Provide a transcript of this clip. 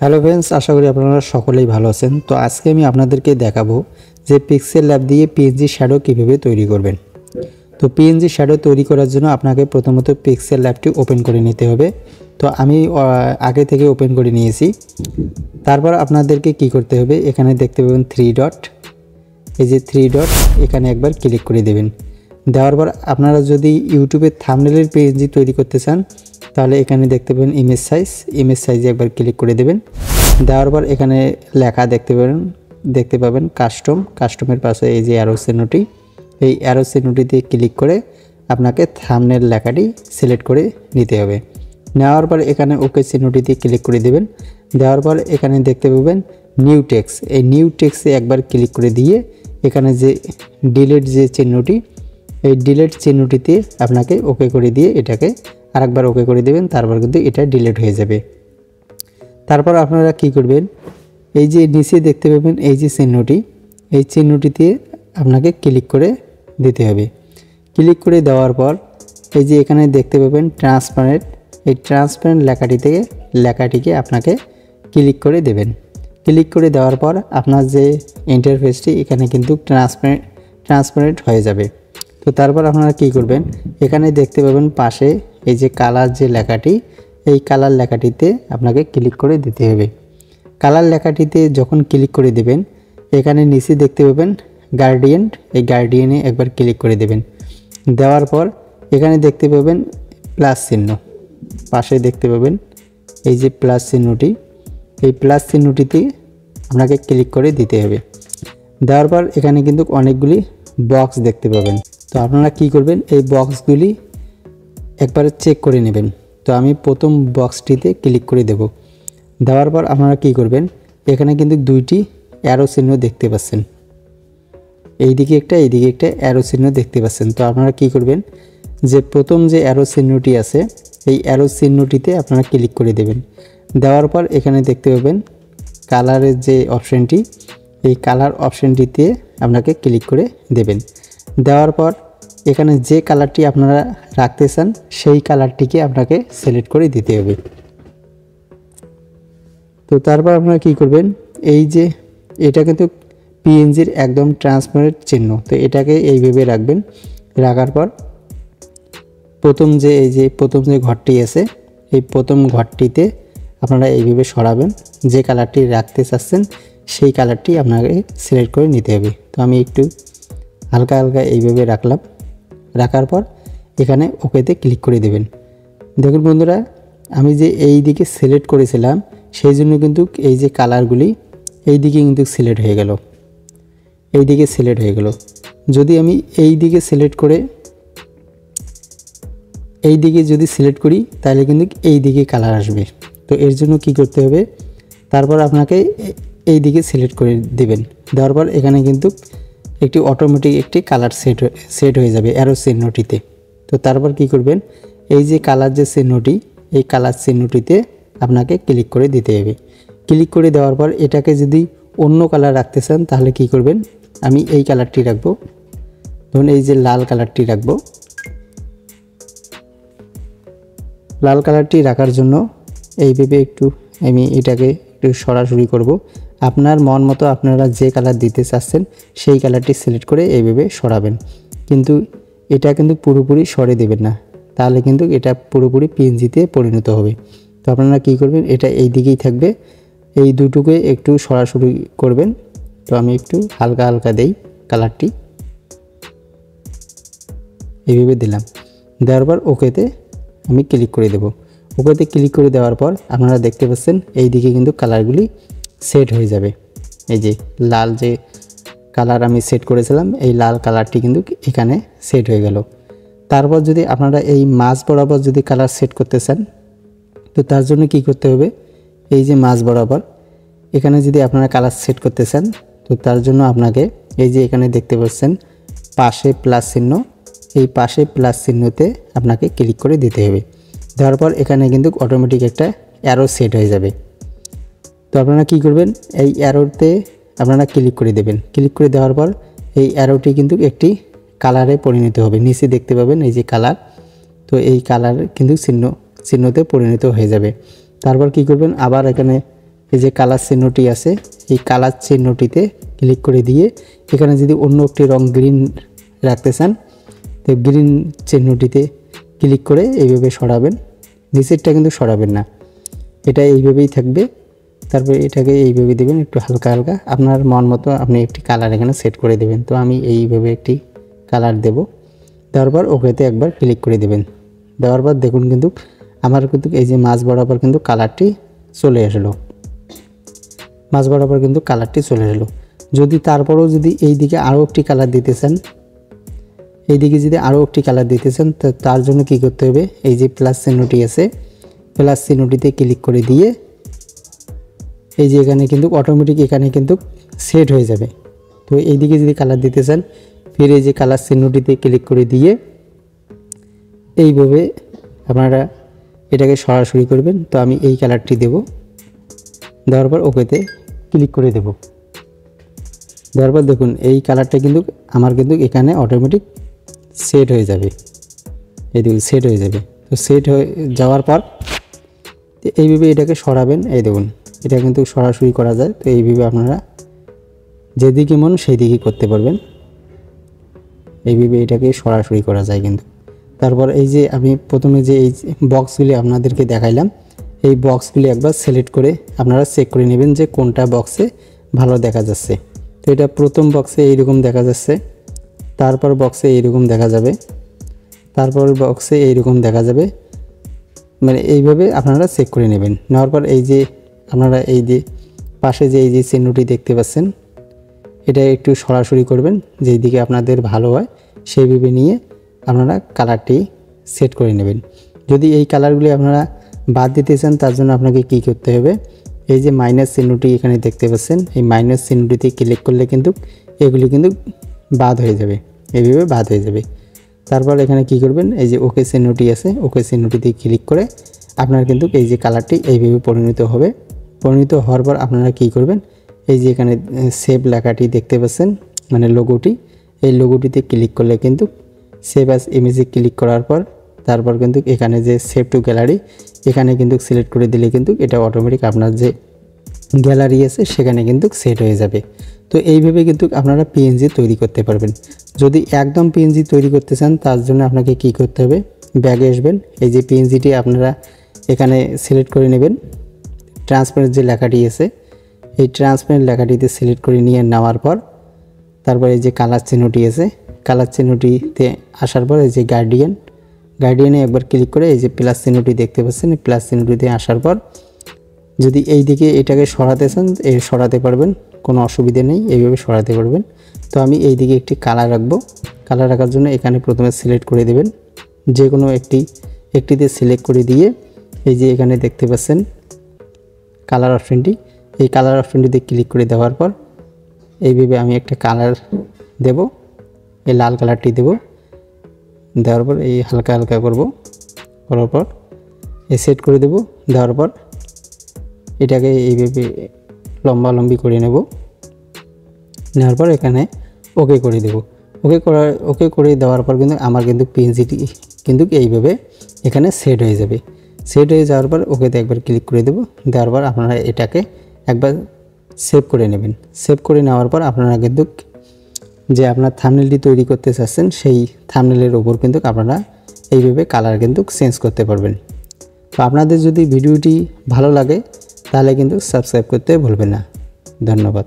Hello friends, আশা করি আপনারা সকলেই ভালো আছেন। তো আজকে আমি আপনাদেরকে দেখাবো যে পিক্সেল ল্যাব দিয়ে পিএনজি শ্যাডো কীভাবে তৈরি করবেন। তো পিএনজি শ্যাডো তৈরি করার জন্য আপনাকে প্রথমত পিক্সেল ল্যাবটি ওপেন করে নিতে হবে। তো আমি আগে থেকে ওপেন করে নিয়েছি। তারপর আপনাদেরকে কি করতে হবে, এখানে দেখতে পাবেন থ্রি ডট, এই যে থ্রি ডট, এখানে একবার ক্লিক করে দেবেন। দেওয়ার পর আপনারা যদি ইউটিউবে থাম্বনেলের পিএনজি তৈরি করতে চান তাহলে এখানে দেখতে পাবেন ইমেজ সাইজে একবার ক্লিক করে দেবেন। দেওয়ার পর এখানে লেখা দেখতে পাবেন কাস্টমের পাশে এই যে অ্যারো চিহ্নটি, এই অ্যারো চিহ্নটিতে ক্লিক করে আপনাকে থাম্বনেল লেখাটি সিলেক্ট করে নিতে হবে। নেওয়ার পর এখানে ওকে চিহ্নটিতে ক্লিক করে দেবেন। দেওয়ার পর এখানে দেখতে পাবেন নিউ টেক্সট, এই নিউ টেক্সটে একবার ক্লিক করে দিয়ে এখানে যে ডিলিট যে চিহ্নটি, এই ডিলিট চিহ্নটিতে আপনাকে ওকে করে দিয়ে এটাকে আরেকবার ওকে করে দেবেন। তারপর কিন্তু এটা ডিলিট হয়ে যাবে। তারপর আপনারা কি করবেন, এই যে নিচে দেখতে পাবেন এই যে চিহ্নটি, এই চিহ্নটিতে আপনাকে ক্লিক করে দিতে হবে। ক্লিক করে দেওয়ার পর এই যে এখানে দেখতে পাবেন ট্রান্সপারেন্ট, এই ট্রান্সপারেন্ট লেখাটিকে আপনাকে ক্লিক করে দেবেন। ক্লিক করে দেওয়ার পর আপনার যে ইন্টারফেসটি এখানে কিন্তু ট্রান্সপারেন্ট হয়ে যাবে। তো তারপর আপনারা কি করবেন, এখানে দেখতে পাবেন পাশে এই যে কালার যে লেখাটি, এই কালার লেখাটিতে আপনাকে ক্লিক করে দিতে হবে। কালার লেখাটিতে যখন ক্লিক করে দেবেন এখানে নিচে দেখতে পাবেন গার্ডিয়ান, এই গার্ডিয়ানে একবার ক্লিক করে দেবেন। দেওয়ার পর এখানে দেখতে পাবেন প্লাস চিহ্ন, পাশে দেখতে পাবেন এই যে প্লাস চিহ্নটি, এই প্লাস চিহ্নটিতে আপনাকে ক্লিক করে দিতে হবে। দেওয়ার পর এখানে কিন্তু অনেকগুলি বক্স দেখতে পাবেন। তো আপনারা কি করবেন, এই বক্সগুলি একবার চেক করে নেবেন। তো আমি প্রথম বক্সটিতে ক্লিক করে দেব। দেওয়ার পর আপনারা কি করবেন, এখানে কিন্তু দুইটি অ্যারো চিহ্ন দেখতে পাচ্ছেন, এইদিকে একটা এইদিকে একটা অ্যারো চিহ্ন দেখতে পাচ্ছেন। তো আপনারা কি করবেন, যে প্রথম যে অ্যারো চিহ্নটি আছে এই অ্যারো চিহ্নটিতে আপনারা ক্লিক করে দেবেন। দেওয়ার পর এখানে দেখতে পাবেন কালারের যে অপশানটি, এই কালার অপশানটিতে আপনাকে ক্লিক করে দেবেন। দেওয়ার পর এখানে যে কালারটি আপনারা রাখতে চান সেই কালারটিকে আপনাকে সিলেক্ট করে দিতে হবে। তো তারপর আপনারা কি করবেন, এই যে এটা কিন্তু পিএনজির একদম ট্রান্সপারেন্ট চিহ্ন, তো এটাকে এইভাবে রাখবেন। রাখার পর প্রথম যে ঘরটি আছে এই প্রথম ঘরটিতে আপনারা এইভাবে সরাবেন। যে কালারটি রাখতে চাচ্ছেন সেই কালারটি আপনাকে সিলেক্ট করে নিতে হবে। তো আমি একটু হালকা হালকা এইভাবে রাখলাম। রাখার পর এখানে ওকেতে ক্লিক করে দেবেন। দেখুন বন্ধুরা, আমি যে এই দিকে সিলেক্ট করেছিলাম সেই জন্য কিন্তু এই যে কালারগুলি এই দিকে কিন্তু সিলেক্ট হয়ে গেল, এই দিকে সিলেক্ট হয়ে গেল। যদি আমি এই দিকে সিলেক্ট করে এই দিকে যদি সিলেক্ট করি তাহলে কিন্তু এই দিকে কালার আসবে। তো এর জন্য কি করতে হবে, তারপর আপনাকে এই দিকে সিলেক্ট করে দেবেন। দেওয়ার পর এখানে কিন্তু একটি অটোমেটিক একটি কালার সেট হয়ে যাবে অ্যারো চিহ্নটিতে। তো তারপর কি করবেন, এই যে কালার যে চিহ্নটি, এই কালার চিহ্নটিতে আপনাকে ক্লিক করে দিতে হবে। ক্লিক করে দেওয়ার পর এটাকে যদি অন্য কালার রাখতে চান তাহলে কি করবেন, আমি এই কালারটি রাখবো, ধরুন এই যে লাল কালারটি রাখবো। লাল কালারটি রাখার জন্য এইভাবে একটু আমি এটাকে একটু সরাসরি করব। আপনার মন মতো আপনারা যে কালার দিতে চাচ্ছেন সেই কালারটি সিলেক্ট করে এইভাবে সরাবেন, কিন্তু এটা কিন্তু পুরোপুরি সরে দেবেন না, তাহলে কিন্তু এটা পুরোপুরি পিএনজিতে পরিণত হবে। তো আপনারা কি করবেন, এটা এই দিকেই থাকবে, এই দুটোকে একটু সরাসরি করবেন। তো আমি একটু হালকা হালকা দেই কালারটি, এইভাবে দিলাম। দেওয়ার পর ওকেতে আমি ক্লিক করে দেব। ওকেতে ক্লিক করে দেওয়ার পর আপনারা দেখতে পাচ্ছেন এই দিকে কিন্তু কালারগুলি সেট হয়ে যাবে। এই যে লাল যে কালার আমি সেট করেছিলাম এই লাল কালারটি কিন্তু এখানে সেট হয়ে গেল। তারপর যদি আপনারা এই মাঝ বরাবর যদি কালার সেট করতে চান তো তার জন্য কি করতে হবে, এই যে মাঝ বরাবর এখানে যদি আপনারা কালার সেট করতে চান তো তার জন্য আপনাকে এই যে এখানে দেখতে পাচ্ছেন পাশে প্লাস চিহ্ন, এই পাশে প্লাস চিহ্নতে আপনাকে ক্লিক করে দিতে হবে। দেওয়ার পর এখানে কিন্তু অটোমেটিক একটা অ্যারো সেট হয়ে যাবে। তো আপনারা কি করবেন, এই অ্যারোতে আপনারা ক্লিক করে দেবেন। ক্লিক করে দেওয়ার পর এই অ্যারোটি কিন্তু একটি কালারে পরিণত হবে। নিচে দেখতে পাবেন এই যে কালার, তো এই কালার কিন্তু চিহ্নতে পরিণত হয়ে যাবে। তারপর কি করবেন, আবার এখানে এই যে কালার চিহ্নটি আছে, এই কালার চিহ্নটিতে ক্লিক করে দিয়ে এখানে যদি অন্য একটি রং গ্রিন রাখতে চান তো গ্রিন চিহ্নটিতে ক্লিক করে এইভাবে সরাবেন। নিচেরটা কিন্তু সরাবেন না, এটা এইভাবেই থাকবে। তারপরে এটাকে এইভাবে দেবেন, একটু হালকা হালকা আপনার মন মতো আপনি একটি কালার এখানে সেট করে দেবেন। তো আমি এইভাবে একটি কালার দেব। দেওয়ার পর ওকেতে একবার ক্লিক করে দেবেন। দেওয়ার পর দেখুন কিন্তু আমার কিন্তু এই যে মাঝ বরাবর কিন্তু কালারটি চলে আসলো, মাঝ বরাবর কিন্তু কালারটি চলে আসলো। যদি তারপরেও যদি এই দিকে আরও একটি কালার দিতে চান, এই দিকে যদি আরও একটি কালার দিতে চান তো তার জন্য কি করতে হবে, এই যে প্লাস চিহ্নটি আছে, প্লাস চিহ্নটিতে ক্লিক করে দিয়ে এই যে এখানে কিন্তু অটোমেটিক এখানে কিন্তু সেট হয়ে যাবে। তো এই দিকে যদি কালার দিতে চান ফির এই যে কালার চিহ্নটিতে ক্লিক করে দিয়ে এইভাবে আপনারা এটাকে সরাসরি করবেন। তো আমি এই কালারটি দেব, দেওয়ার পর ওকেতে ক্লিক করে দেব। দেওয়ার পর দেখুন এই কালারটা কিন্তু আমার কিন্তু এখানে অটোমেটিক সেট হয়ে যাবে, এই দেখুন সেট হয়ে যাবে। তো সেট হয়ে যাওয়ার পর এইভাবে এটাকে সরাবেন। এই দেখুন এটা কিন্তু সরাসরি করা যায়। তো এইভাবে আপনারা যেদিকে মন সেই দিকে করতে পারবেন, এইভাবে এটাকে সরাসরি করা যায় কিন্তু। তারপর এই যে আমি প্রথমে যে এই বক্সগুলি আপনাদেরকে দেখাইলাম, এই বক্সগুলি একবার সিলেক্ট করে আপনারা চেক করে নেবেন যে কোনটা বক্সে ভালো দেখা যাচ্ছে। তো এটা প্রথম বক্সে এইরকম দেখা যাচ্ছে, তারপর বক্সে এইরকম দেখা যাবে, তারপর বক্সে এইরকম দেখা যাবে, মানে এইভাবে আপনারা চেক করে নেবেন। নেওয়ার পর এই যে আপনারা এই যে পাশে যে এই যে চিহ্নটি দেখতে পাচ্ছেন এটা একটু সরাসরি করবেন, যেই দিকে আপনাদের ভালো হয় সেইভাবে নিয়ে আপনারা কালারটি সেট করে নেবেন। যদি এই কালারগুলি আপনারা বাদ দিতে চান তার জন্য আপনাকে কি করতে হবে, এই যে মাইনাস চিহ্নটি এখানে দেখতে পাচ্ছেন, এই মাইনাস চিহ্নটিতে ক্লিক করলে কিন্তু এগুলি কিন্তু বাদ হয়ে যাবে, এইভাবে বাদ হয়ে যাবে। তারপর এখানে কি করবেন, এই যে ওকে চিহ্নটি আছে, ওকে চিহ্নটিতে ক্লিক করে আপনার কিন্তু এই যে কালারটি এইভাবে পরিণত হবে। পরিণত হওয়ার পর আপনারা কি করবেন, এই যে এখানে সেভ লেখাটি দেখতে পাচ্ছেন মানে লোগোটি, এই লোগোটিতে ক্লিক করলে কিন্তু সেভ অ্যাজ ইমেজে ক্লিক করার পর তারপর কিন্তু এখানে যে সেভ টু গ্যালারি এখানে কিন্তু সিলেক্ট করে দিলে কিন্তু এটা অটোমেটিক আপনার যে গ্যালারি আছে সেখানে কিন্তু সেট হয়ে যাবে। তো এইভাবে কিন্তু আপনারা পিএনজি তৈরি করতে পারবেন। যদি একদম পিএনজি তৈরি করতে চান তার জন্য আপনাকে কি করতে হবে, ব্যাগে আসবেন, এই যে পিএনজিটি আপনারা এখানে সিলেক্ট করে নেবেন, ট্রান্সপারেন্ট যে লেখাটি আছে এই ট্রান্সপারেন্ট লেখাটিতে সিলেক্ট করে নিয়ে নেওয়ার পর তারপরে এই যে কালার চিহ্নটি আছে, কালার চিহ্নটিতে আসার পর এই যে গার্ডিয়ানে একবার ক্লিক করে এই যে প্লাস চিহ্নটি দেখতে পাচ্ছেন, এই প্লাস চিহ্নটিতে আসার পর যদি এই দিকে এটাকে সরাতে চান এই সরাতে পারবেন, কোনো অসুবিধা নেই, এইভাবে সরাতে পারবেন। তো আমি এই দিকে একটি কালার রাখবো, কালার রাখার জন্য এখানে প্রথমে সিলেক্ট করে দেবেন, যে কোনো একটিতে সিলেক্ট করে দিয়ে এই যে এখানে দেখতে পাচ্ছেন কালার অপশনটি, এই কালার অপশনটিতে ক্লিক করে দেওয়ার পর এইভাবে আমি একটা কালার দেব, এই লাল কালারটি দেব। দেওয়ার পর এই হালকা হালকা করার পর এই সেট করে দেব। দেওয়ার পর এটাকে এইভাবে লম্বালম্বি করে নেব, নেওয়ার পর এখানে ওকে করে দেব। ওকে করে দেওয়ার পর কিন্তু আমার কিন্তু পিএনজিটি কিন্তু এইভাবে এখানে সেট হয়ে যাবে। সেট হয়ে যাওয়ার পর ওকেতে একবার ক্লিক করে দেব। দেওয়ার পর আপনারা এটাকে একবার সেভ করে নেবেন। সেভ করে নেওয়ার পর আপনারা কিন্তু যে আপনার থাম্বনেলটি তৈরি করতে চাচ্ছেন সেই থাম্বনেলের ওপর কিন্তু আপনারা এইভাবে কালার কিন্তু চেঞ্জ করতে পারবেন। তো আপনাদের যদি ভিডিওটি ভালো লাগে তাহলে কিন্তু সাবস্ক্রাইব করতে ভুলবেন না। ধন্যবাদ।